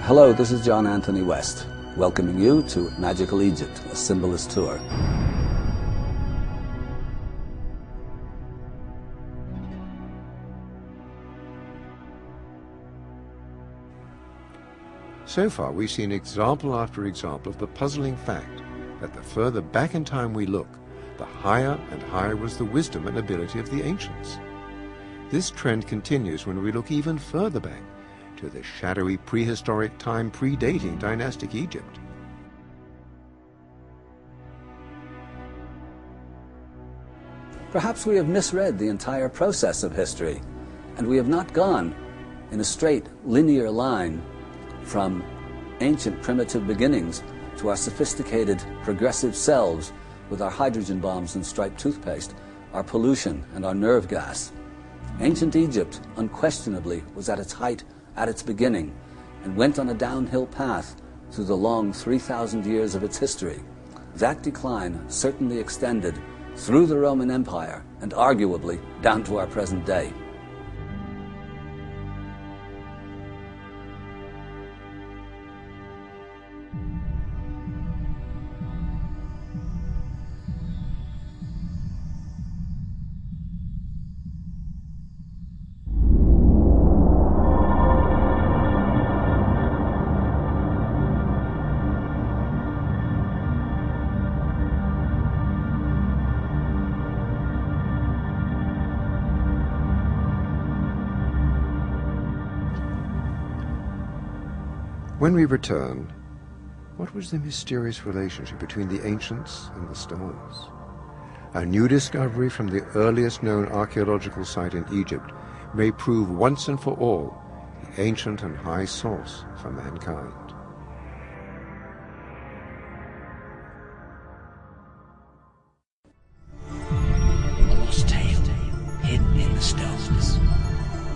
Hello, this is John Anthony West, welcoming you to Magical Egypt, a symbolist tour. So far, we've seen example after example of the puzzling fact that the further back in time we look, the higher and higher was the wisdom and ability of the ancients. This trend continues when we look even further back to the shadowy prehistoric time predating dynastic Egypt. Perhaps we have misread the entire process of history, and we have not gone in a straight, linear line from ancient primitive beginnings to our sophisticated progressive selves with our hydrogen bombs and striped toothpaste, our pollution and our nerve gas. Ancient Egypt unquestionably was at its height at its beginning and went on a downhill path through the long 3,000 years of its history. That decline certainly extended through the Roman Empire and arguably down to our present day. When we return, what was the mysterious relationship between the ancients and the stars? A new discovery from the earliest known archaeological site in Egypt may prove once and for all the ancient and high source for mankind. A lost tale, hidden in the stones.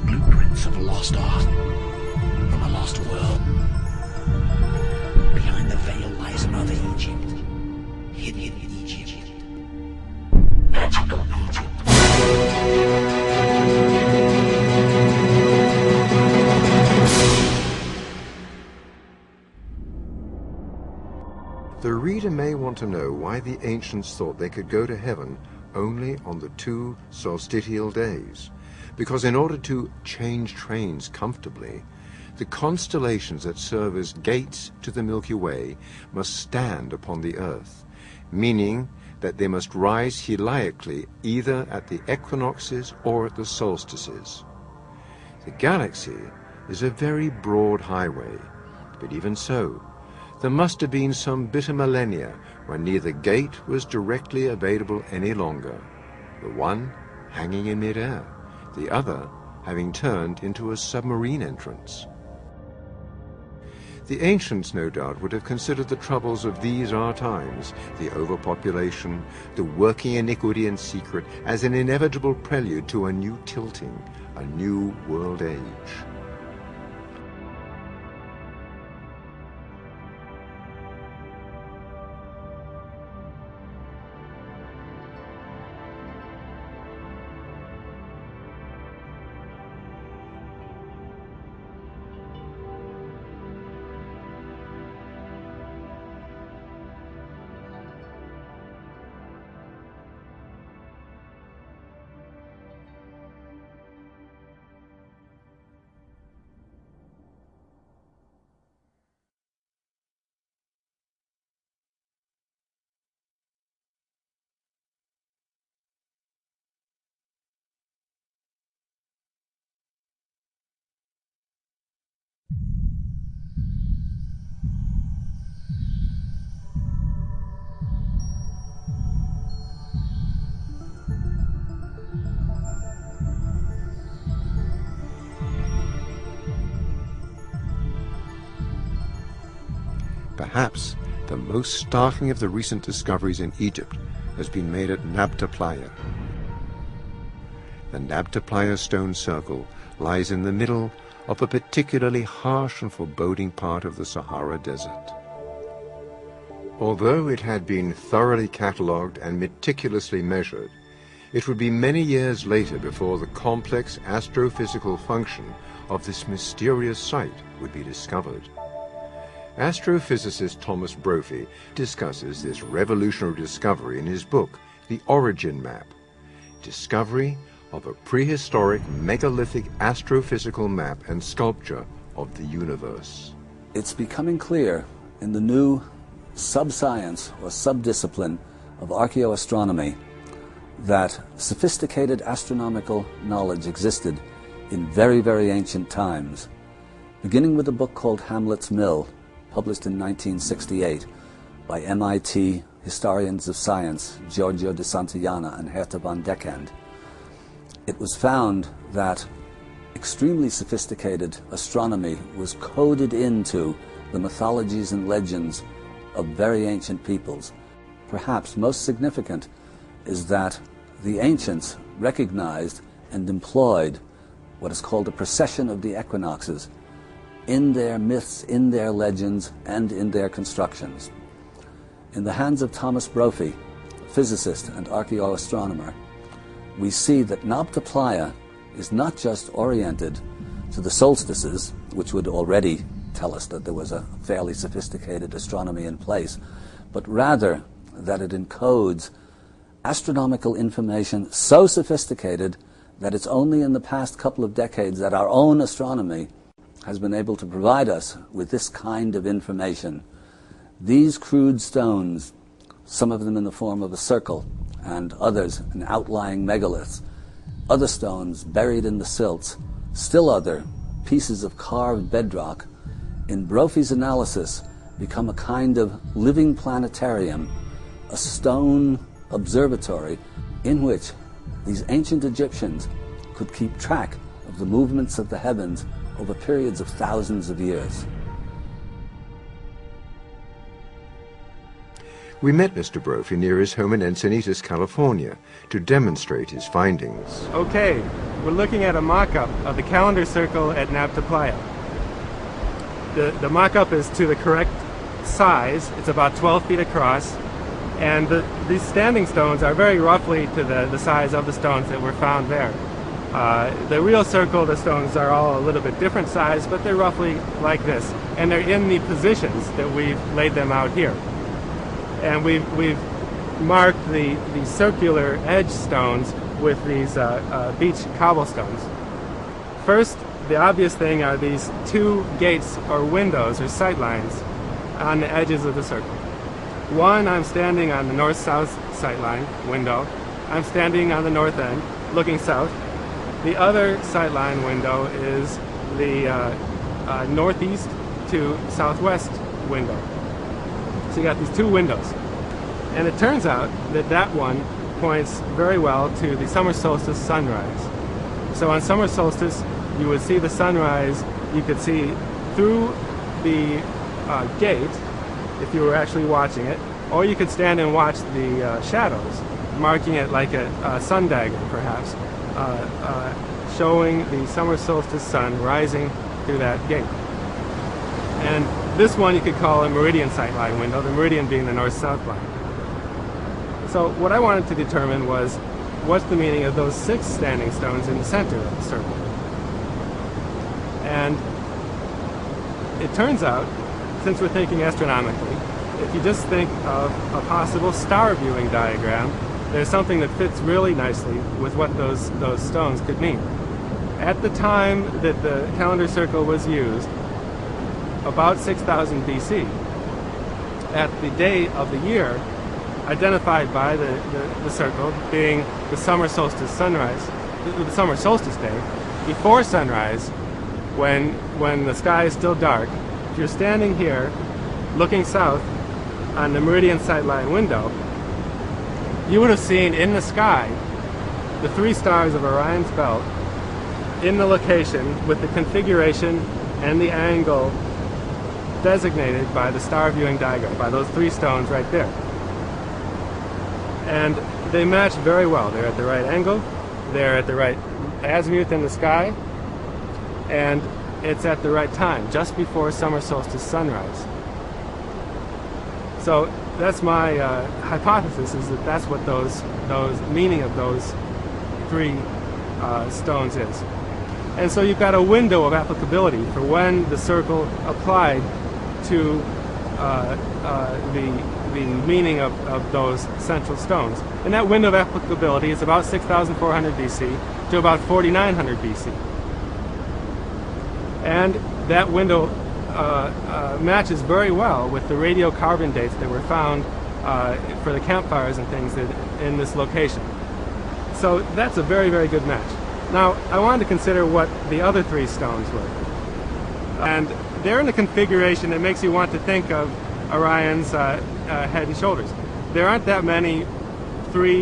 Blueprints of a lost art, from a lost world. Behind the veil lies another Egypt, hidden in Egypt. Magical Egypt. The reader may want to know why the ancients thought they could go to heaven only on the 2 solstitial days. Because in order to change trains comfortably, the constellations that serve as gates to the Milky Way must stand upon the Earth, meaning that they must rise heliacally either at the equinoxes or at the solstices. The galaxy is a very broad highway, but even so, there must have been some bitter millennia when neither gate was directly available any longer, the one hanging in mid-air, the other having turned into a submarine entrance. The ancients, no doubt, would have considered the troubles of these our times, the overpopulation, the working iniquity and secret, as an inevitable prelude to a new tilting, a new world age. Perhaps the most startling of the recent discoveries in Egypt has been made at Nabta Playa. The Nabta Playa stone circle lies in the middle of a particularly harsh and foreboding part of the Sahara Desert. Although it had been thoroughly catalogued and meticulously measured, it would be many years later before the complex astrophysical function of this mysterious site would be discovered. Astrophysicist Thomas Brophy discusses this revolutionary discovery in his book, The Origin Map, discovery of a prehistoric megalithic astrophysical map and sculpture of the universe. It's becoming clear in the new sub-science or sub-discipline of archaeoastronomy that sophisticated astronomical knowledge existed in very, very ancient times, beginning with a book called Hamlet's Mill, published in 1968 by MIT historians of science Giorgio de Santillana and Herta von Dekand. It was found that extremely sophisticated astronomy was coded into the mythologies and legends of very ancient peoples. Perhaps most significant is that the ancients recognized and employed what is called a precession of the equinoxes in their myths, in their legends, and in their constructions. In the hands of Thomas Brophy, physicist and archaeoastronomer, we see that Nabta Playa is not just oriented to the solstices, which would already tell us that there was a fairly sophisticated astronomy in place, but rather that it encodes astronomical information so sophisticated that it's only in the past couple of decades that our own astronomy has been able to provide us with this kind of information. These crude stones, some of them in the form of a circle, and others in outlying megaliths, other stones buried in the silts, still other pieces of carved bedrock, in Brophy's analysis become a kind of living planetarium, a stone observatory in which these ancient Egyptians could keep track of the movements of the heavens over periods of thousands of years. We met Mr. Brophy near his home in Encinitas, California, to demonstrate his findings. Okay, we're looking at a mock-up of the calendar circle at Nabta Playa. The mock-up is to the correct size. It's about 12 feet across, and these standing stones are very roughly to the size of the stones that were found there. The real circle, the stones are all a little bit different size, but they're roughly like this, and they're in the positions that we've laid them out here. And we've marked the circular edge stones with these beach cobblestones. First, the obvious thing are these two gates or windows or sight lines on the edges of the circle. One, I'm standing on the north-south sight line window. I'm standing on the north end, looking south. The other sight line window is the northeast to southwest window. So you got these two windows. And it turns out that that one points very well to the summer solstice sunrise. So on summer solstice, you would see the sunrise. You could see through the gate, if you were actually watching it, or you could stand and watch the shadows, marking it like a sun dagger, perhaps, showing the summer solstice sun rising through that gate. And this one you could call a meridian sightline window, the meridian being the north-south line. So what I wanted to determine was what's the meaning of those 6 standing stones in the center of the circle. And it turns out, since we're thinking astronomically, if you just think of a possible star viewing diagram, there's something that fits really nicely with what those stones could mean. At the time that the calendar circle was used, about 6000 BC, at the day of the year identified by the circle being the summer solstice sunrise, the summer solstice day, before sunrise, when the sky is still dark, if you're standing here looking south on the meridian sightline window, you would have seen in the sky the 3 stars of Orion's belt in the location with the configuration and the angle designated by the star viewing diagram, by those 3 stones right there. And they match very well. They're at the right angle, they're at the right azimuth in the sky, and it's at the right time, just before summer solstice sunrise. So that's my hypothesis, is that that's what those meaning of those 3 stones is. And so you've got a window of applicability for when the circle applied to the meaning of those central stones. And that window of applicability is about 6,400 BC to about 4,900 BC. And that window matches very well with the radiocarbon dates that were found for the campfires and things in this location. So that's a very, very good match. Now, I wanted to consider what the other three stones were. And they're in a configuration that makes you want to think of Orion's head and shoulders. There aren't that many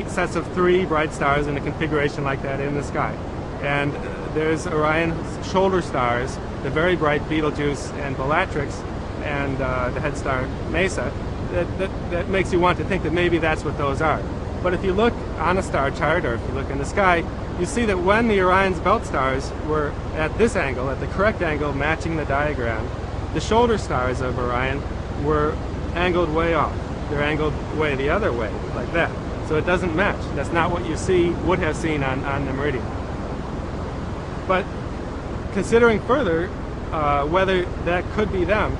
sets of three bright stars in a configuration like that in the sky. And there's Orion's shoulder stars, the very bright Betelgeuse and Bellatrix, and the head star Mesa. That makes you want to think that maybe that's what those are. But if you look on a star chart, or if you look in the sky, you see that when the Orion's belt stars were at this angle, at the correct angle matching the diagram, the shoulder stars of Orion were angled way off. They're angled way the other way, like that. So it doesn't match. That's not what you would have seen on the meridian. But considering further whether that could be them,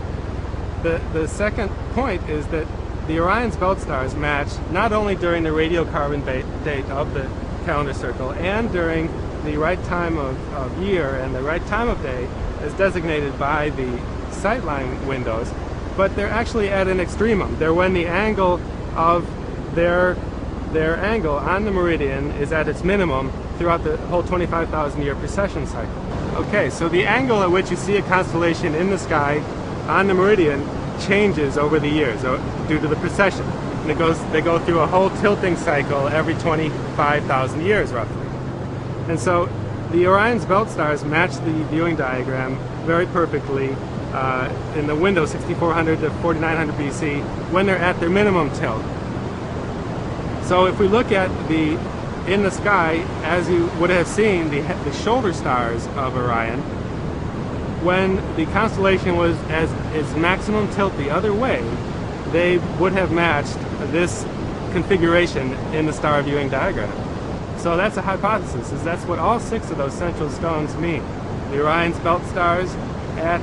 the second point is that the Orion's belt stars match not only during the radiocarbon date of the calendar circle and during the right time of year and the right time of day as designated by the sightline windows, but they're actually at an extremum. They're when the angle of their angle on the meridian is at its minimum throughout the whole 25,000 year precession cycle. Okay, so the angle at which you see a constellation in the sky on the meridian changes over the years due to the precession. And they go through a whole tilting cycle every 25,000 years roughly. And so the Orion's belt stars match the viewing diagram very perfectly in the window 6400 to 4900 BC when they're at their minimum tilt. So if we look at in the sky, as you would have seen, the shoulder stars of Orion, when the constellation was at its maximum tilt the other way, they would have matched this configuration in the star viewing diagram. So that's a hypothesis, is that's what all six of those central stones mean. The Orion's belt stars at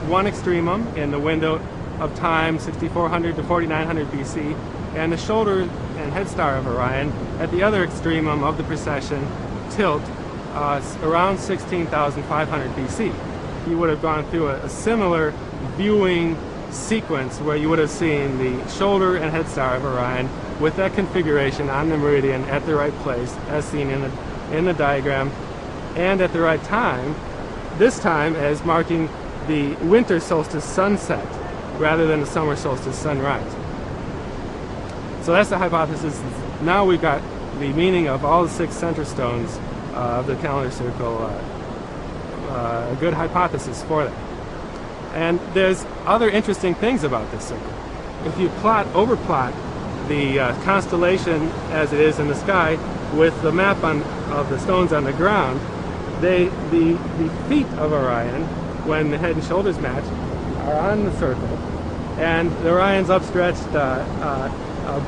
one extremum in the window of time 6400 to 4900 BC, and the shoulder and head star of Orion at the other extremum of the precession tilt around 16,500 BC. You would have gone through a similar viewing sequence where you would have seen the shoulder and head star of Orion with that configuration on the meridian at the right place as seen in the diagram and at the right time, this time as marking the winter solstice sunset rather than the summer solstice sunrise. So that's the hypothesis. Now we've got the meaning of all the six center stones of the calendar circle, a good hypothesis for that. And there's other interesting things about this circle. If you overplot the constellation as it is in the sky with the map of the stones on the ground, the feet of Orion, when the head and shoulders match, are on the circle, and the Orion's upstretched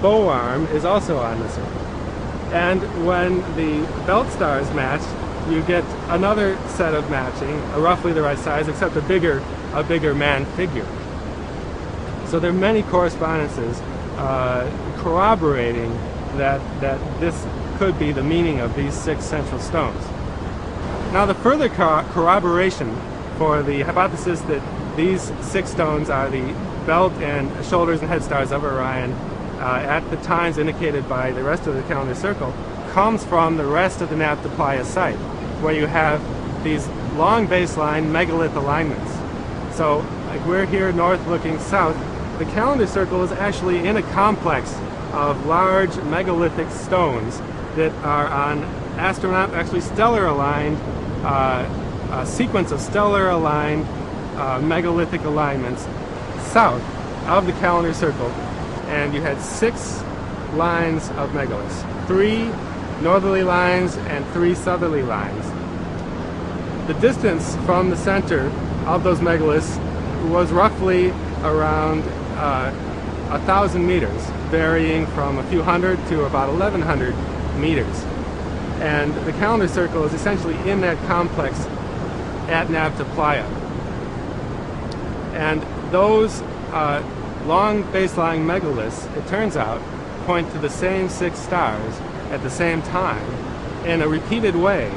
bow arm is also on the circle. And when the belt stars match, you get another set of matching, roughly the right size, except a bigger man figure. So there are many correspondences corroborating that this could be the meaning of these six central stones. Now the further corroboration for the hypothesis that these six stones are the belt and shoulders and head stars of Orion at the times indicated by the rest of the calendar circle comes from the rest of the Nabta Playa site, where you have these long baseline megalith alignments. So like we're here north looking south, the calendar circle is actually in a complex of large megalithic stones that are on stellar aligned, a sequence of stellar aligned megalithic alignments south of the calendar circle. And you had 6 lines of megaliths, 3 northerly lines and 3 southerly lines. The distance from the center of those megaliths was roughly around 1,000 meters, varying from a few hundred to about 1,100 meters. And the calendar circle is essentially in that complex at Nabta Playa. And those long baseline megaliths, it turns out, point to the same 6 stars at the same time in a repeated way,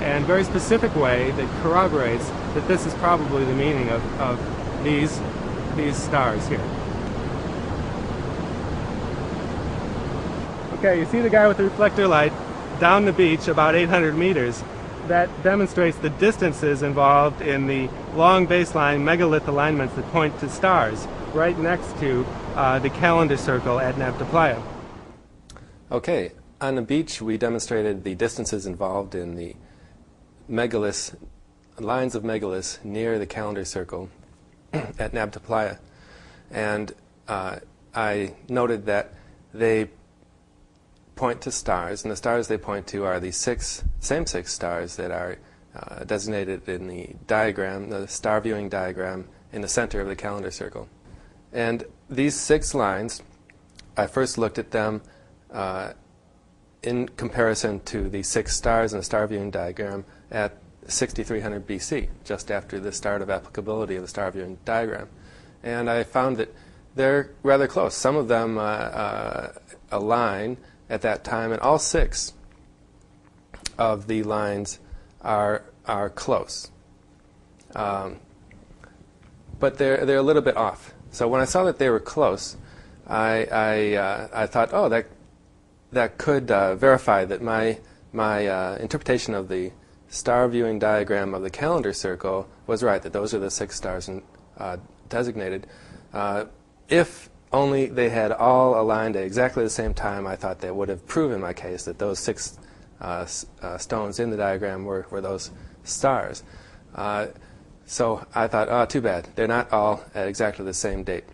and very specific way that corroborates that this is probably the meaning of these stars here. Okay, you see the guy with the reflector light down the beach about 800 meters. That demonstrates the distances involved in the long baseline megalith alignments that point to stars right next to the calendar circle at Nabta Playa. Okay, on the beach we demonstrated the distances involved in the megaliths, lines of megaliths near the calendar circle at Nabta Playa. And I noted that they point to stars, and the stars they point to are the same six stars that are designated in the diagram, the star viewing diagram in the center of the calendar circle. And these 6 lines, I first looked at them in comparison to the 6 stars in the star viewing diagram at 6300 BC, just after the start of applicability of the star viewing diagram. And I found that they're rather close. Some of them align at that time, and all 6 of the lines are close. But they're a little bit off. So when I saw that they were close, I thought, oh, that could verify that my interpretation of the star viewing diagram of the calendar circle was right, that those are the 6 stars designated. If only they had all aligned at exactly the same time, I thought that would have proven my case that those 6 stones in the diagram were those stars. So I thought, oh, too bad. They're not all at exactly the same date.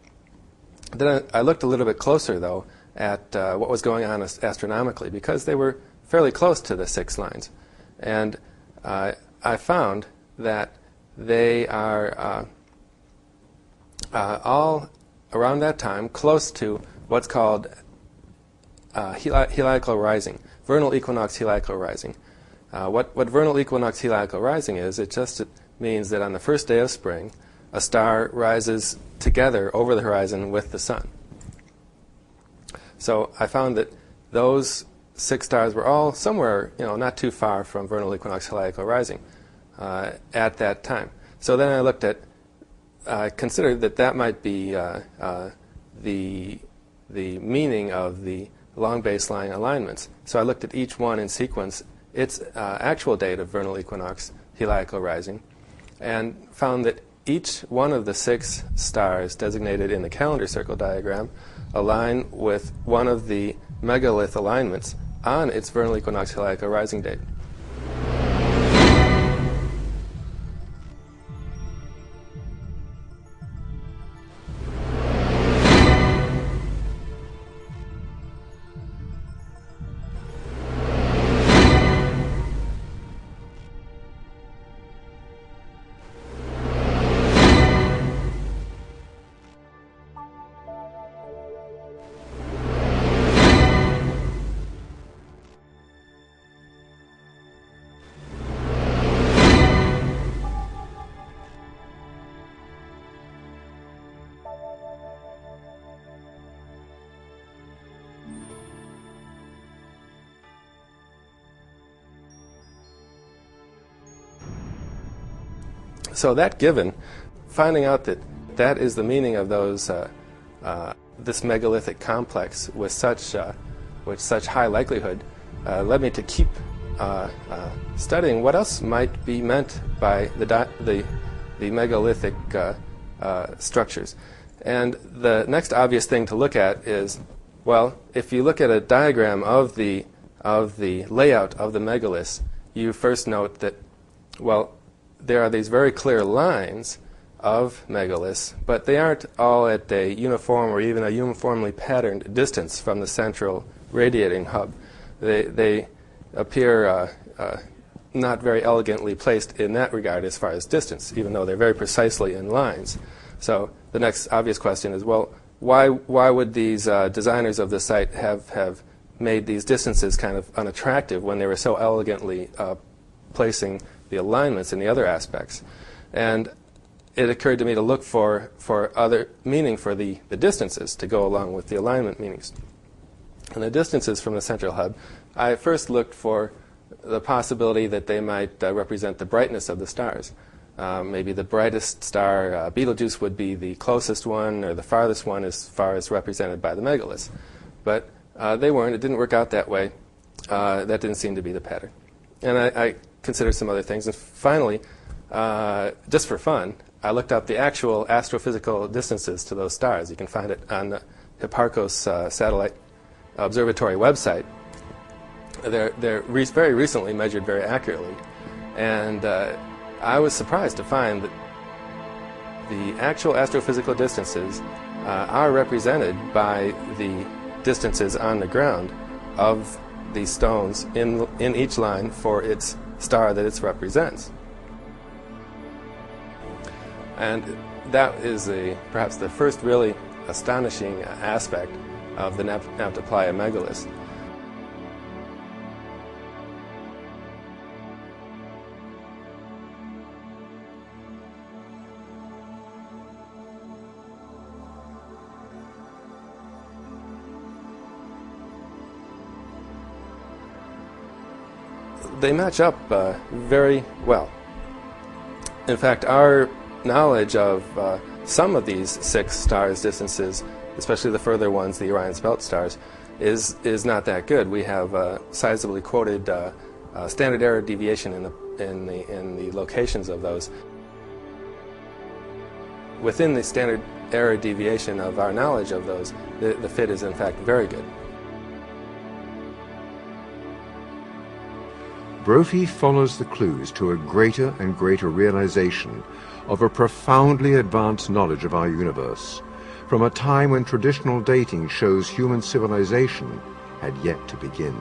Then I looked a little bit closer, though, at what was going on astronomically, because they were fairly close to the 6 lines. And I found that they are all around that time close to what's called heliacal rising, vernal equinox heliacal rising. What vernal equinox heliacal rising is, it just means that on the first day of spring, a star rises together over the horizon with the sun. So I found that those 6 stars were all somewhere, not too far from vernal equinox heliacal rising at that time. So then I considered that might be the meaning of the long baseline alignments. So I looked at each one in sequence, its actual date of vernal equinox heliacal rising, and found that each one of the 6 stars designated in the calendar circle diagram align with one of the megalith alignments on its vernal equinox heliacal rising date. So that given, finding out that is the meaning of those this megalithic complex with such high likelihood led me to keep studying what else might be meant by the megalithic structures. And the next obvious thing to look at is, well, if you look at a diagram of the layout of the megaliths, you first note that, well, there are these very clear lines of megaliths, but they aren't all at a uniform or even a uniformly patterned distance from the central radiating hub. They appear not very elegantly placed in that regard as far as distance, even though they're very precisely in lines. So the next obvious question is, well, why would these designers of the site have made these distances kind of unattractive when they were so elegantly placing the alignments and the other aspects? And it occurred to me to look for other meaning for the distances to go along with the alignment meanings. And the distances from the central hub, I first looked for the possibility that they might represent the brightness of the stars. Maybe the brightest star, Betelgeuse, would be the closest one or the farthest one as far as represented by the megaliths. But they weren't. It didn't work out that way. That didn't seem to be the pattern. And I considered some other things. And finally, just for fun, I looked up the actual astrophysical distances to those stars. You can find it on the Hipparcos Satellite Observatory website. They're very recently measured very accurately. And I was surprised to find that the actual astrophysical distances are represented by the distances on the ground of these stones in each line for its star that it represents. And that is perhaps the first really astonishing aspect of the Nabta Playa megaliths. They match up very well. In fact, our knowledge of some of these 6 stars' distances, especially the further ones, the Orion's belt stars, is not that good. We have sizably quoted standard error deviation in the locations of those. Within the standard error deviation of our knowledge of those, the fit is in fact very good. Brophy follows the clues to a greater and greater realization of a profoundly advanced knowledge of our universe, from a time when traditional dating shows human civilization had yet to begin.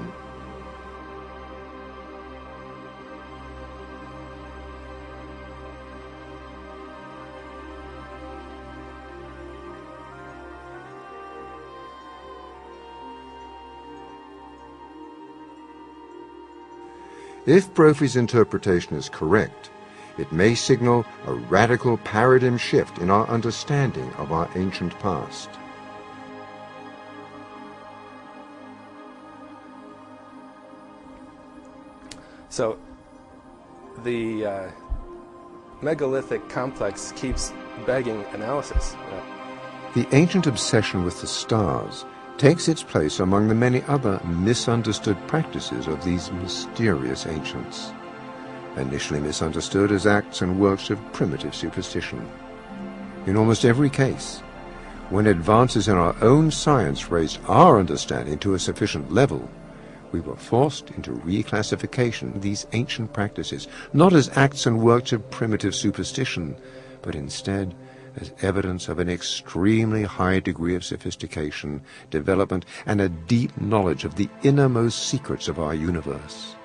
If Brophy's interpretation is correct, it may signal a radical paradigm shift in our understanding of our ancient past. So the megalithic complex keeps begging analysis. The ancient obsession with the stars takes its place among the many other misunderstood practices of these mysterious ancients, initially misunderstood as acts and works of primitive superstition. In almost every case, when advances in our own science raised our understanding to a sufficient level, we were forced into reclassification of these ancient practices, not as acts and works of primitive superstition, but instead as evidence of an extremely high degree of sophistication, development, and a deep knowledge of the innermost secrets of our universe.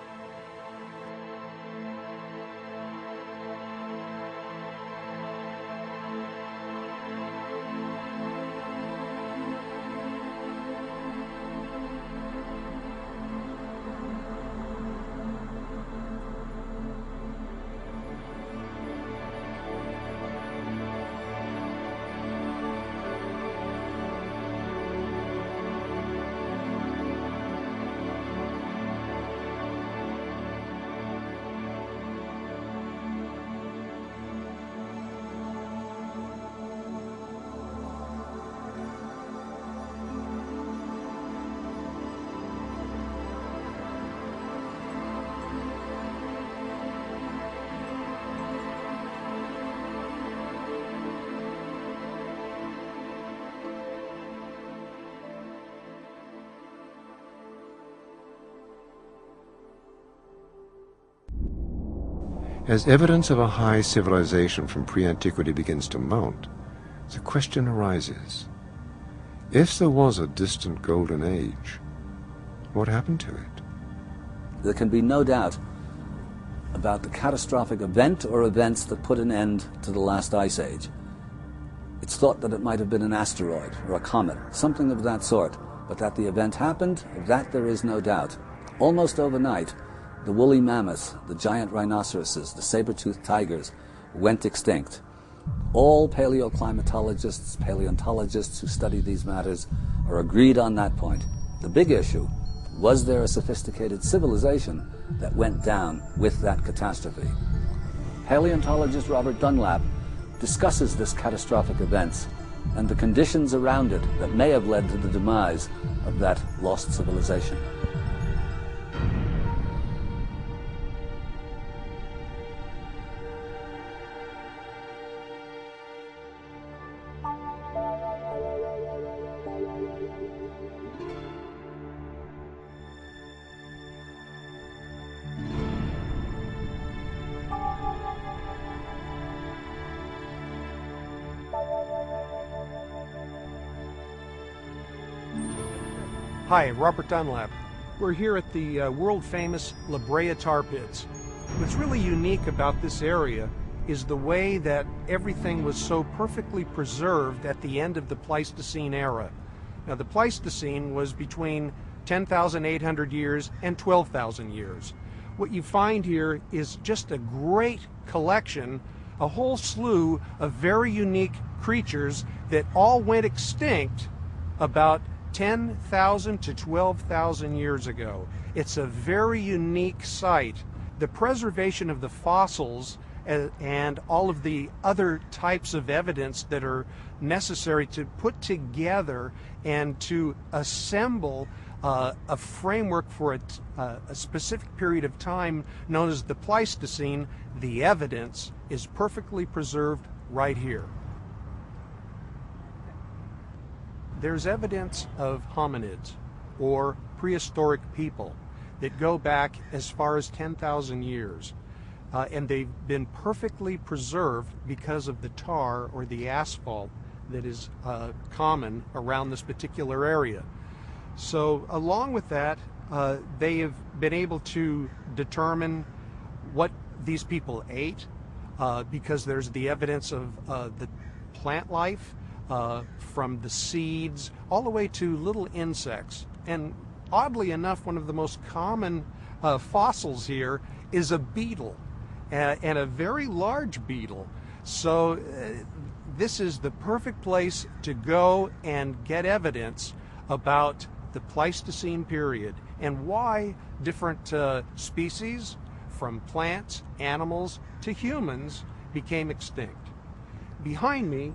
As evidence of a high civilization from pre-antiquity begins to mount, the question arises, if there was a distant golden age, what happened to it? There can be no doubt about the catastrophic event or events that put an end to the last ice age. It's thought that it might have been an asteroid or a comet, something of that sort, but that the event happened, of that there is no doubt. Almost overnight, the woolly mammoths, the giant rhinoceroses, the saber-toothed tigers went extinct. All paleoclimatologists, paleontologists who study these matters are agreed on that point. The big issue, was there a sophisticated civilization that went down with that catastrophe? Paleontologist Robert Dunlap discusses this catastrophic event and the conditions around it that may have led to the demise of that lost civilization. Hi, Robert Dunlap. We're here at the world-famous La Brea tar pits. What's really unique about this area is the way that everything was so perfectly preserved at the end of the Pleistocene era. Now, the Pleistocene was between 10,800 years and 12,000 years. What you find here is just a great collection, a whole slew of very unique creatures that all went extinct about 10,000 to 12,000 years ago. It's a very unique site. The preservation of the fossils and all of the other types of evidence that are necessary to put together and to assemble a framework for a specific period of time known as the Pleistocene, the evidence is perfectly preserved right here. There's evidence of hominids, or prehistoric people, that go back as far as 10,000 years. And they've been perfectly preserved because of the tar or the asphalt that is common around this particular area. So along with that, they have been able to determine what these people ate because there's the evidence of the plant life, from the seeds all the way to little insects. And oddly enough, one of the most common fossils here is a beetle, and a very large beetle. So this is the perfect place to go and get evidence about the Pleistocene period and why different species, from plants, animals, to humans, became extinct. Behind me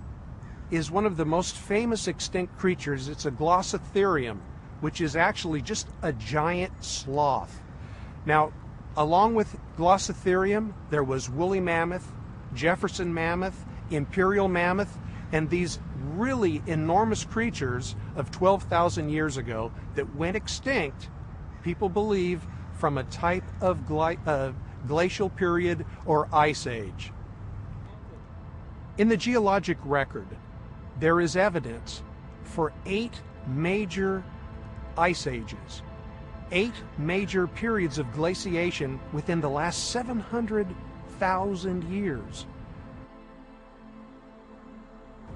is one of the most famous extinct creatures. It's a Glossitherium, which is actually just a giant sloth. Now, along with Glossitherium, there was woolly mammoth, Jefferson mammoth, imperial mammoth, and these really enormous creatures of 12,000 years ago that went extinct, people believe, from a type of glacial period or ice age. In the geologic record, there is evidence for 8 major ice ages, 8 major periods of glaciation within the last 700,000 years.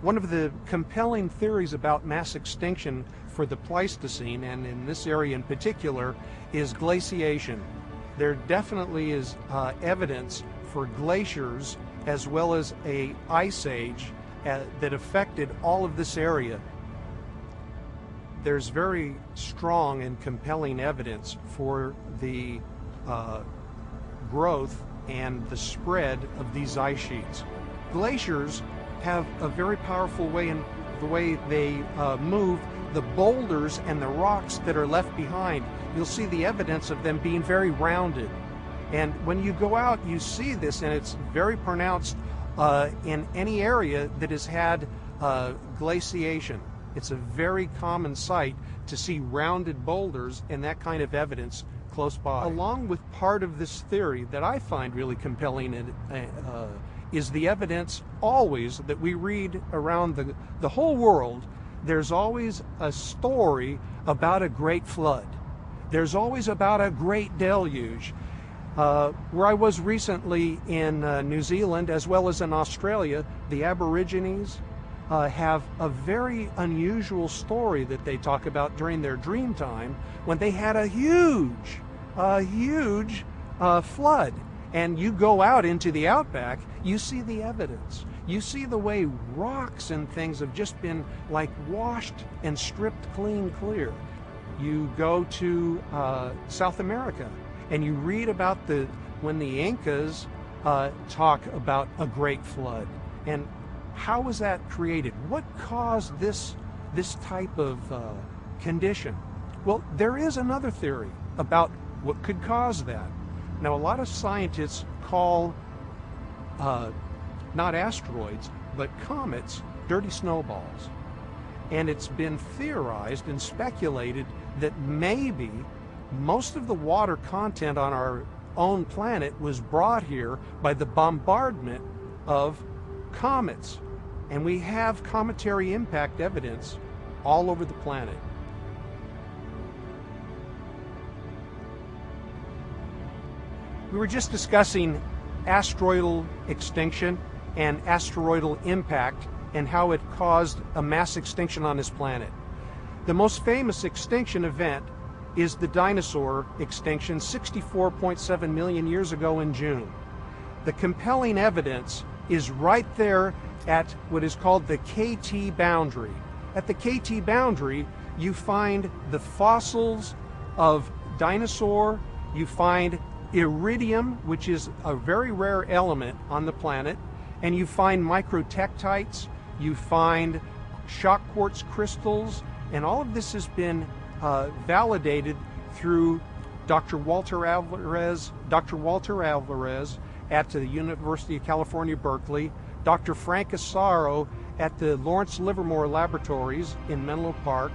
One of the compelling theories about mass extinction for the Pleistocene, and in this area in particular, is glaciation. There definitely is evidence for glaciers as well as an ice age that affected all of this area. There's very strong and compelling evidence for the growth and the spread of these ice sheets. Glaciers have a very powerful way in the way they move the boulders and the rocks that are left behind. You'll see the evidence of them being very rounded. And when you go out, you see this, and it's very pronounced in any area that has had glaciation. It's a very common sight to see rounded boulders and that kind of evidence close by. Along with part of this theory that I find really compelling is the evidence always that we read around the whole world. There's always a story about a great flood. There's always about a great deluge. Where I was recently in New Zealand as well as in Australia, the Aborigines have a very unusual story that they talk about during their dream time when they had a huge flood. And you go out into the outback you see the evidence. You see the way rocks and things have just been like washed and stripped clear. You go to South America and you read about when the Incas talk about a great flood. And how was that created? What caused this type of condition? Well, there is another theory about what could cause that. Now, a lot of scientists call not asteroids, but comets, dirty snowballs. And it's been theorized and speculated that maybe most of the water content on our own planet was brought here by the bombardment of comets. And we have cometary impact evidence all over the planet. We were just discussing asteroidal extinction and asteroidal impact and how it caused a mass extinction on this planet. The most famous extinction event is the dinosaur extinction 64.7 million years ago in June. The compelling evidence is right there at what is called the KT boundary. At the KT boundary, you find the fossils of dinosaur, you find iridium, which is a very rare element on the planet, and you find microtectites, you find shock quartz crystals, and all of this has been validated through Dr. Walter Alvarez at the University of California, Berkeley, Dr. Frank Asaro at the Lawrence Livermore Laboratories in Menlo Park,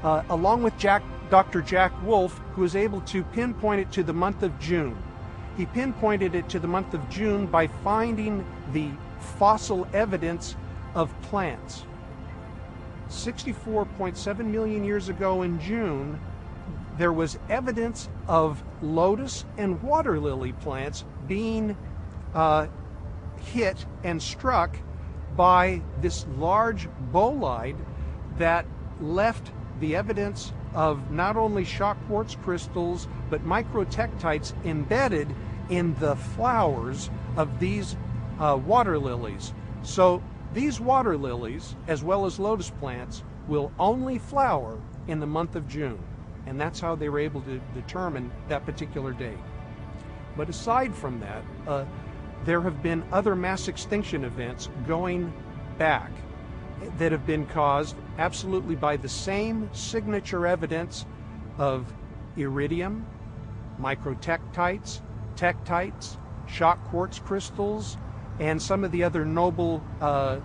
along with Dr. Jack Wolf, who was able to pinpoint it to the month of June. He pinpointed it to the month of June by finding the fossil evidence of plants. 64.7 million years ago in June, there was evidence of lotus and water lily plants being hit and struck by this large bolide that left the evidence of not only shock quartz crystals but microtectites embedded in the flowers of these water lilies. So these water lilies, as well as lotus plants, will only flower in the month of June, and that's how they were able to determine that particular date. But aside from that, there have been other mass extinction events going back that have been caused absolutely by the same signature evidence of iridium, microtectites, tektites, shock quartz crystals, and some of the other noble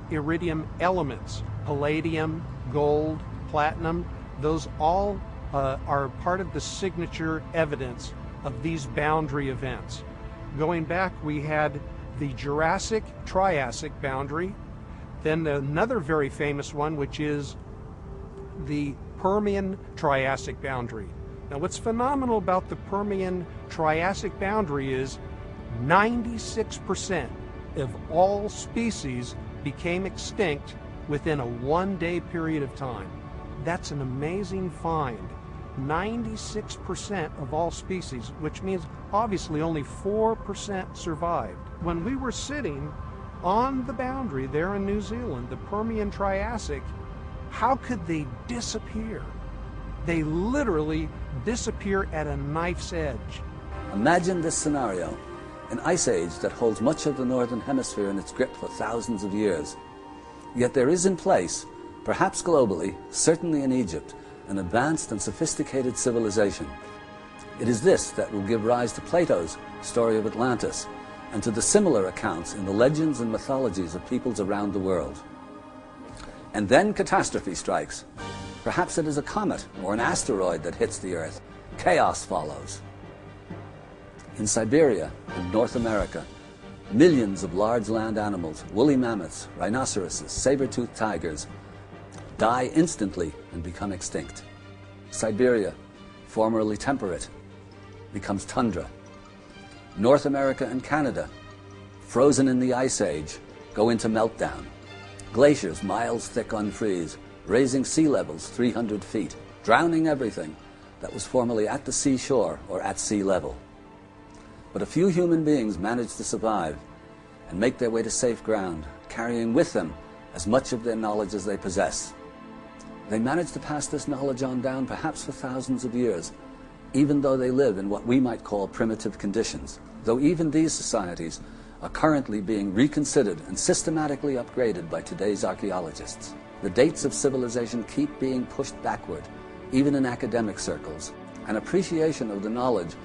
iridium elements, palladium, gold, platinum. Those all are part of the signature evidence of these boundary events. Going back, we had the Jurassic-Triassic boundary, then another very famous one, which is the Permian-Triassic boundary. Now, what's phenomenal about the Permian-Triassic boundary is 96% of all species became extinct within a one-day period of time. That's an amazing find. 96% of all species, which means obviously only 4% survived. When we were sitting on the boundary there in New Zealand, the Permian-Triassic, how could they disappear? They literally disappear at a knife's edge. Imagine this scenario, an ice age that holds much of the northern hemisphere in its grip for thousands of years. Yet there is in place, perhaps globally, certainly in Egypt, an advanced and sophisticated civilization. It is this that will give rise to Plato's story of Atlantis and to the similar accounts in the legends and mythologies of peoples around the world. And then catastrophe strikes. Perhaps it is a comet or an asteroid that hits the Earth. Chaos follows. In Siberia and North America, millions of large land animals, woolly mammoths, rhinoceroses, saber-toothed tigers, die instantly and become extinct. Siberia, formerly temperate, becomes tundra. North America and Canada, frozen in the Ice Age, go into meltdown. Glaciers miles thick unfreeze, raising sea levels 300 feet, drowning everything that was formerly at the seashore or at sea level. But a few human beings manage to survive, and make their way to safe ground, carrying with them as much of their knowledge as they possess. They manage to pass this knowledge on down perhaps for thousands of years, even though they live in what we might call primitive conditions, though even these societies are currently being reconsidered and systematically upgraded by today's archaeologists. The dates of civilization keep being pushed backward, even in academic circles. An appreciation of the knowledge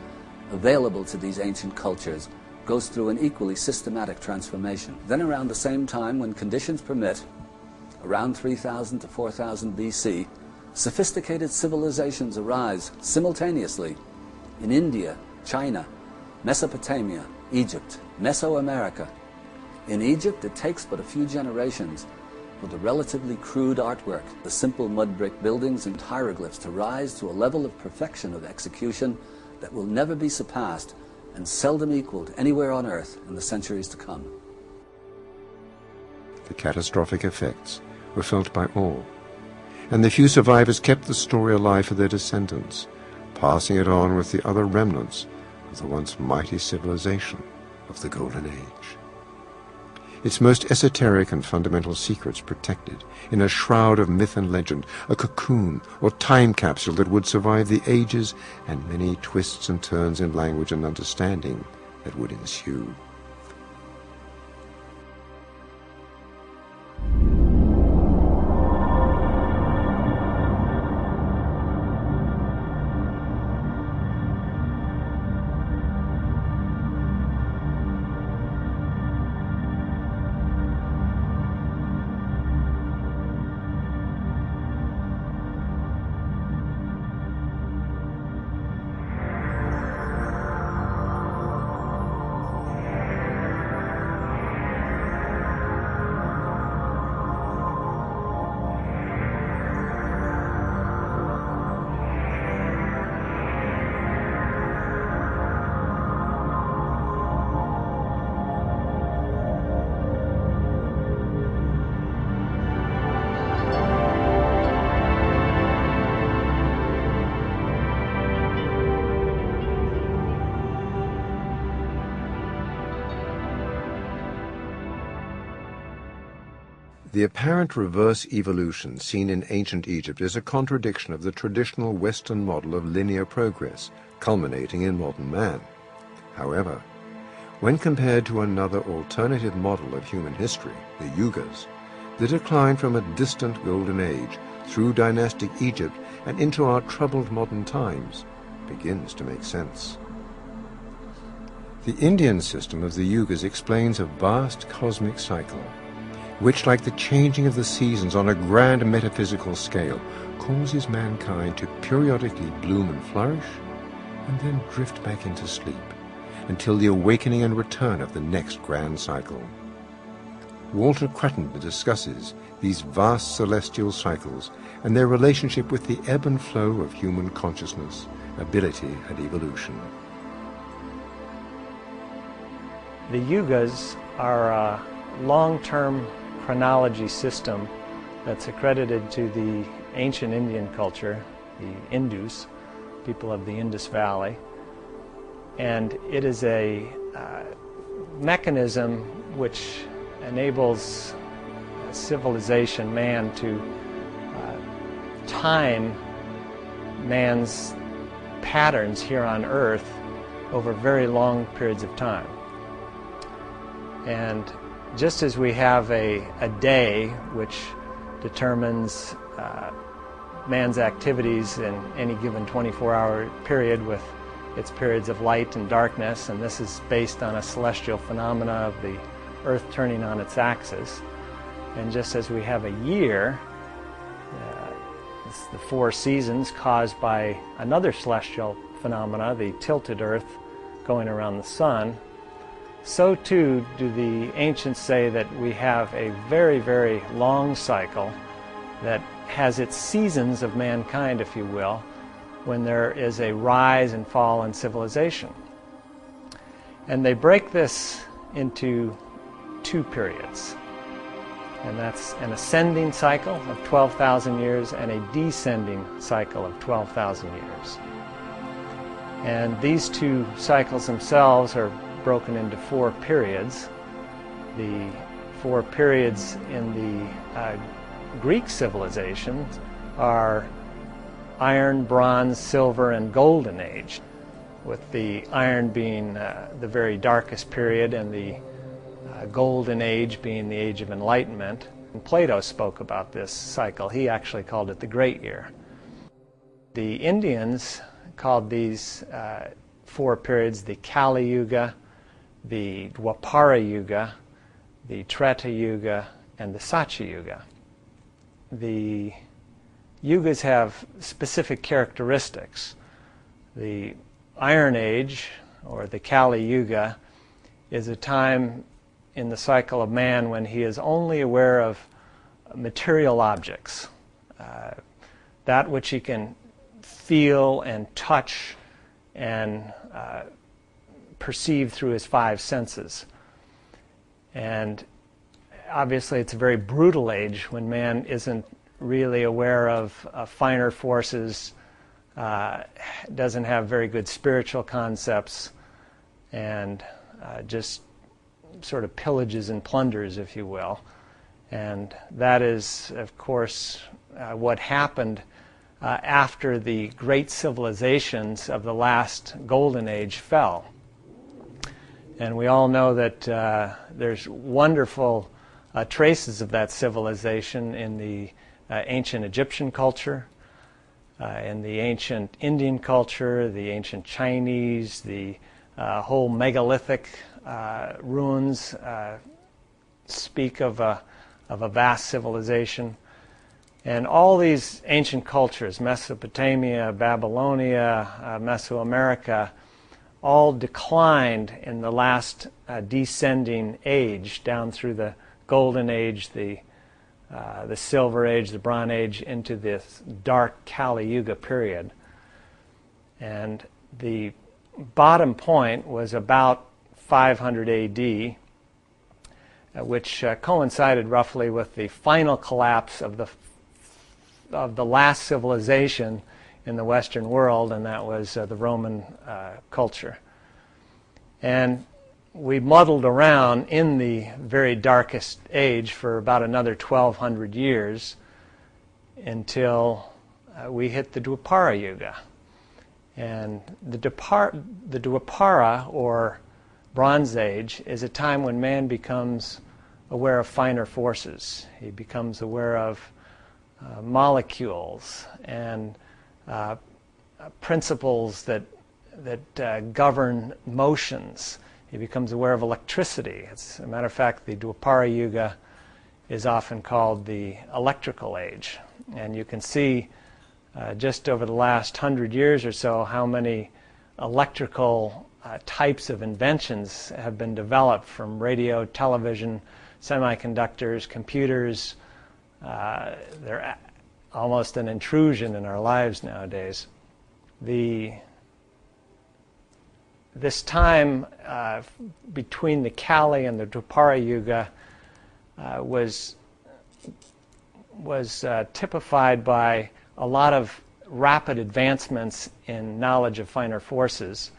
available to these ancient cultures goes through an equally systematic transformation. Then around the same time, when conditions permit, around 3000 to 4000 BC, sophisticated civilizations arise simultaneously in India, China, Mesopotamia, Egypt, Mesoamerica. In Egypt, it takes but a few generations for the relatively crude artwork, the simple mud brick buildings and hieroglyphs to rise to a level of perfection of execution that will never be surpassed and seldom equaled anywhere on earth in the centuries to come. The catastrophic effects were felt by all, and the few survivors kept the story alive for their descendants, passing it on with the other remnants of the once mighty civilization of the Golden Age. Its most esoteric and fundamental secrets protected in a shroud of myth and legend, a cocoon or time capsule that would survive the ages and many twists and turns in language and understanding that would ensue. The apparent reverse evolution seen in ancient Egypt is a contradiction of the traditional Western model of linear progress, culminating in modern man. However, when compared to another alternative model of human history, the Yugas, the decline from a distant golden age through dynastic Egypt and into our troubled modern times begins to make sense. The Indian system of the Yugas explains a vast cosmic cycle, which, like the changing of the seasons on a grand metaphysical scale, causes mankind to periodically bloom and flourish, and then drift back into sleep, until the awakening and return of the next grand cycle. Walter Cruttenden discusses these vast celestial cycles and their relationship with the ebb and flow of human consciousness, ability, and evolution. The Yugas are a long-term chronology system that's accredited to the ancient Indian culture, the Indus, people of the Indus Valley, and it is a mechanism which enables civilization, man, to time man's patterns here on Earth over very long periods of time. And just as we have a day which determines man's activities in any given 24-hour period with its periods of light and darkness, and this is based on a celestial phenomena of the Earth turning on its axis. And just as we have a year, it's the 4 seasons caused by another celestial phenomena, the tilted Earth going around the sun, so too do the ancients say that we have a very, very long cycle that has its seasons of mankind, if you will, when there is a rise and fall in civilization. And they break this into 2 periods. And that's an ascending cycle of 12,000 years and a descending cycle of 12,000 years. And these 2 cycles themselves are broken into 4 periods. The 4 periods in the Greek civilization are Iron, Bronze, Silver, and Golden Age, with the Iron being the very darkest period and the Golden Age being the Age of Enlightenment. And Plato spoke about this cycle. He actually called it the Great Year. The Indians called these 4 periods the Kali Yuga, the Dwapara Yuga, the Treta Yuga, and the Satya Yuga. The yugas have specific characteristics. The Iron Age, or the Kali Yuga, is a time in the cycle of man when he is only aware of material objects, that which he can feel and touch and perceive through his 5 senses. And obviously it's a very brutal age when man isn't really aware of finer forces, doesn't have very good spiritual concepts, and just sort of pillages and plunders, if you will. And that is, of course, what happened after the great civilizations of the last Golden Age fell. And we all know that there's wonderful traces of that civilization in the ancient Egyptian culture, in the ancient Indian culture, the ancient Chinese, the whole megalithic ruins speak of a vast civilization. And all these ancient cultures, Mesopotamia, Babylonia, Mesoamerica, all declined in the last descending age down through the Golden Age, the Silver Age, the Bronze Age, into this dark Kali Yuga period. And the bottom point was about 500 AD, which coincided roughly with the final collapse of the last civilization in the Western world, and that was the Roman culture. And we muddled around in the very darkest age for about another 1,200 years until we hit the Dwapara Yuga. And the Dwapara, or Bronze Age, is a time when man becomes aware of finer forces. He becomes aware of molecules and principles that govern motions. He becomes aware of electricity. As a matter of fact, the Dwapara Yuga is often called the electrical age. And you can see just over the last 100 years or so how many electrical types of inventions have been developed, from radio, television, semiconductors, computers. They're almost an intrusion in our lives nowadays. This time between the Kali and the Dwapara Yuga was typified by a lot of rapid advancements in knowledge of finer forces,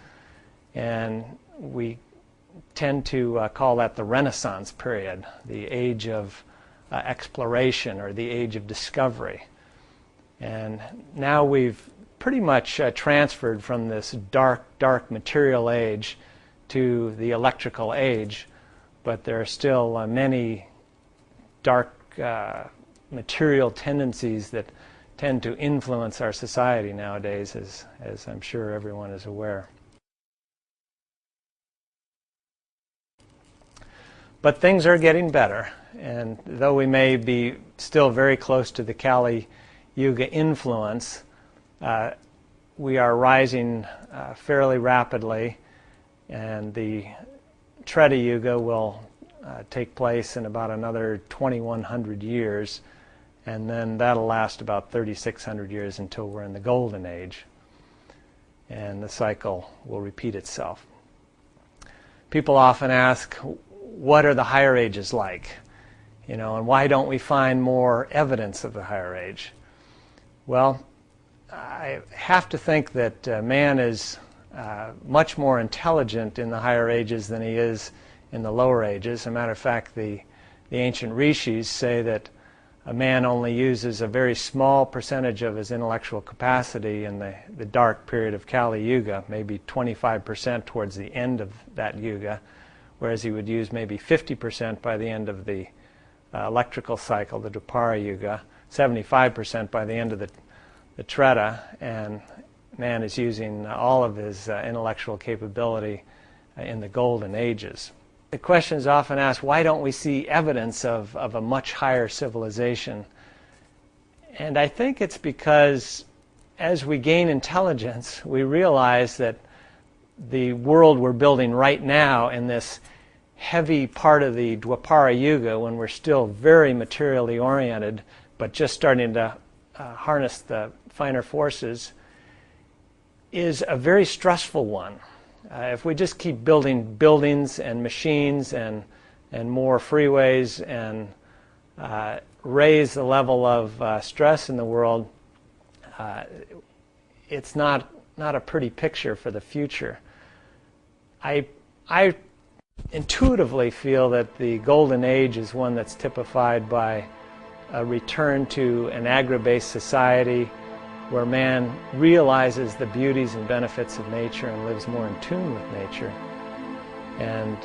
and we tend to call that the Renaissance period, the age of exploration, or the age of discovery. And now we've pretty much transferred from this dark material age to the electrical age, but there are still many dark material tendencies that tend to influence our society nowadays, as I'm sure everyone is aware. But things are getting better, and though we may be still very close to the Kali Yuga influence, we are rising fairly rapidly, and the Treta Yuga will take place in about another 2,100 years, and then that'll last about 3,600 years until we're in the Golden Age, and the cycle will repeat itself. People often ask, what are the higher ages like? You know, and why don't we find more evidence of the higher age? Well, I have to think that man is much more intelligent in the higher ages than he is in the lower ages. As a matter of fact, the ancient rishis say that a man only uses a very small percentage of his intellectual capacity in the dark period of Kali Yuga, maybe 25% towards the end of that yuga, whereas he would use maybe 50% by the end of the electrical cycle, the Dwapara Yuga, 75% by the end of the Treta, and man is using all of his intellectual capability in the golden ages. The question is often asked, why don't we see evidence of a much higher civilization? And I think it's because as we gain intelligence, we realize that the world we're building right now in this heavy part of the Dwapara Yuga, when we're still very materially oriented, but just starting to harness the finer forces, is a very stressful one. If we just keep building buildings and machines and more freeways and raise the level of stress in the world, it's not a pretty picture for the future. I intuitively feel that the Golden Age is one that's typified by a return to an agri-based society where man realizes the beauties and benefits of nature and lives more in tune with nature. And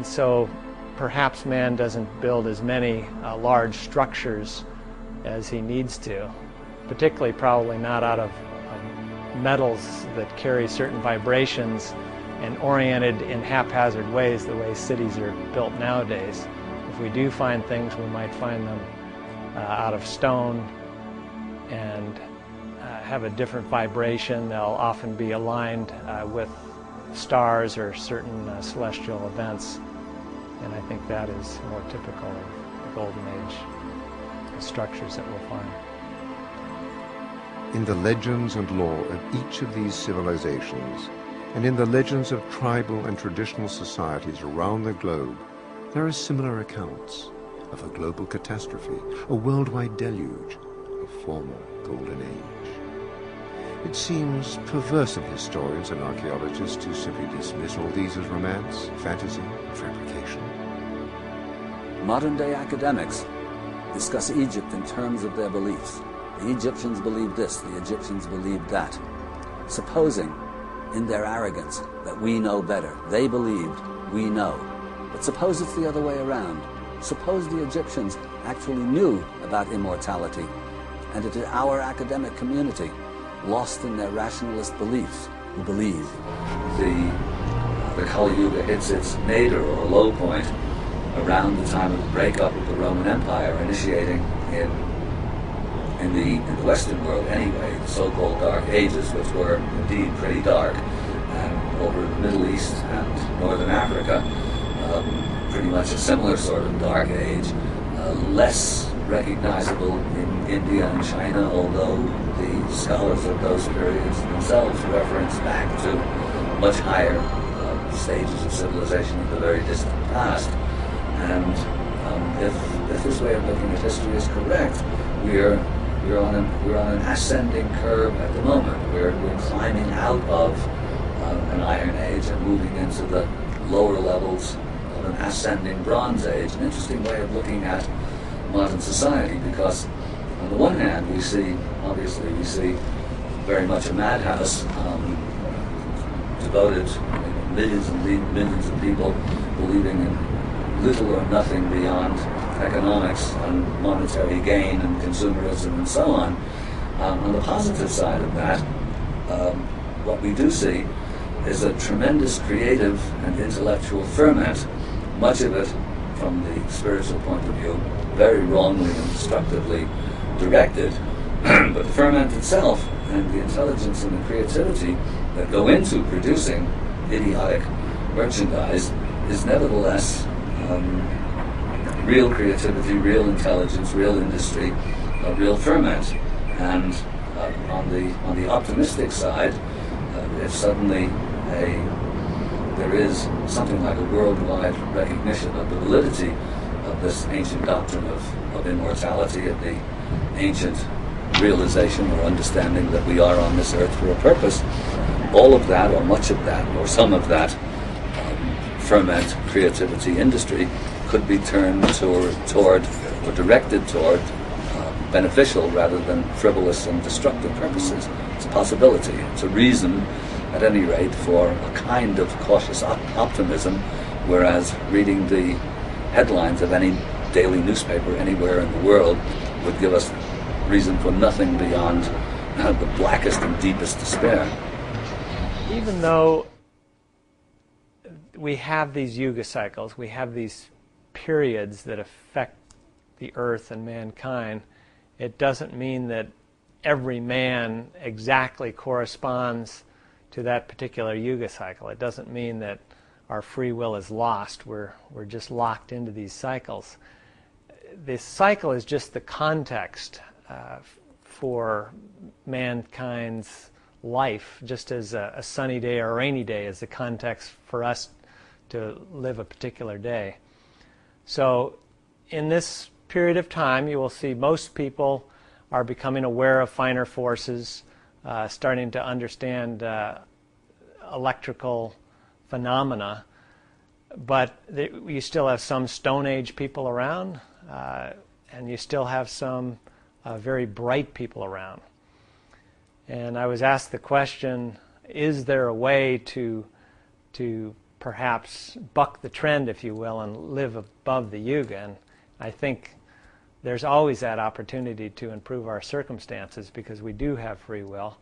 so perhaps man doesn't build as many large structures as he needs to, particularly probably not out of metals that carry certain vibrations and oriented in haphazard ways the way cities are built nowadays. If we do find things, we might find them out of stone and have a different vibration. They'll often be aligned with stars or certain celestial events, and I think that is more typical of the Golden Age structures that we'll find. In the legends and lore of each of these civilizations, and in the legends of tribal and traditional societies around the globe, there are similar accounts of a global catastrophe, a worldwide deluge, a former Golden Age. It seems perverse of historians and archaeologists to simply dismiss all these as romance, fantasy, and fabrication. Modern-day academics discuss Egypt in terms of their beliefs. The Egyptians believed this, the Egyptians believed that. Supposing, in their arrogance, that we know better. They believed, we know. But suppose it's the other way around. Suppose the Egyptians actually knew about immortality, and it is our academic community, lost in their rationalist beliefs, who believe. The Kali Yuga hits its nadir or low point around the time of the breakup of the Roman Empire, initiating in the Western world anyway, the so-called Dark Ages, which were indeed pretty dark, and over the Middle East and Northern Africa, pretty much a similar sort of dark age, less recognizable in India and China, although the scholars of those periods themselves reference back to much higher stages of civilization in the very distant past. And if this way of looking at history is correct, we're on an ascending curve at the moment. We're climbing out of an Iron Age and moving into the lower levels of an ascending Bronze Age. An interesting way of looking at modern society, because on the one hand we see very much a madhouse devoted, millions and millions of people believing in little or nothing beyond economics and monetary gain and consumerism and so on. On the positive side of that, what we do see is a tremendous creative and intellectual ferment, much of it from the spiritual point of view, very wrongly and destructively directed, but the ferment itself and the intelligence and the creativity that go into producing idiotic merchandise is nevertheless real creativity, real intelligence, real industry, real ferment. And on the optimistic side, if suddenly there is something like a worldwide recognition of the validity of this ancient doctrine of immortality, of the ancient realization or understanding that we are on this earth for a purpose, all of that, or much of that, or some of that, ferment creativity industry could be turned toward or directed toward beneficial rather than frivolous and destructive purposes. It's a possibility. It's a reason, at any rate, for a kind of cautious optimism, whereas reading the headlines of any daily newspaper anywhere in the world would give us reason for nothing beyond the blackest and deepest despair. Even though we have these yuga cycles, we have these periods that affect the earth and mankind, it doesn't mean that every man exactly corresponds to that particular yuga cycle. It doesn't mean that our free will is lost. We're just locked into these cycles. This cycle is just the context for mankind's life, just as a sunny day or a rainy day is the context for us to live a particular day. So in this period of time, you will see most people are becoming aware of finer forces, starting to understand electrical phenomena, but you still have some Stone Age people around, and you still have some very bright people around. And I was asked the question, is there a way to perhaps buck the trend, if you will, and live above the yuga? And I think there's always that opportunity to improve our circumstances because we do have free will.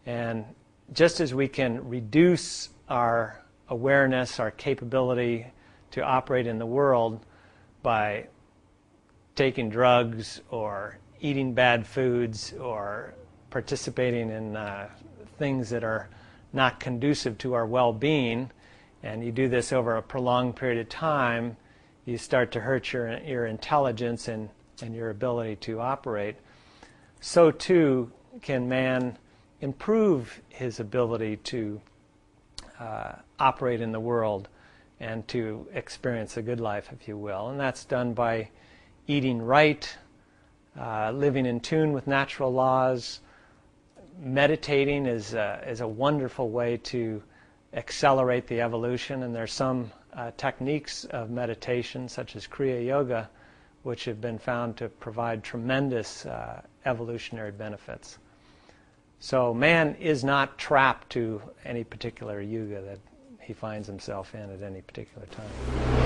And just as we can reduce our awareness, our capability to operate in the world by taking drugs or eating bad foods or participating in things that are not conducive to our well-being, and you do this over a prolonged period of time, you start to hurt your intelligence and your ability to operate. So too can man improve his ability to operate in the world and to experience a good life, if you will. And that's done by eating right, living in tune with natural laws. Meditating is a wonderful way to accelerate the evolution, and there's some techniques of meditation, such as Kriya Yoga, which have been found to provide tremendous evolutionary benefits. So man is not trapped to any particular yuga that he finds himself in at any particular time.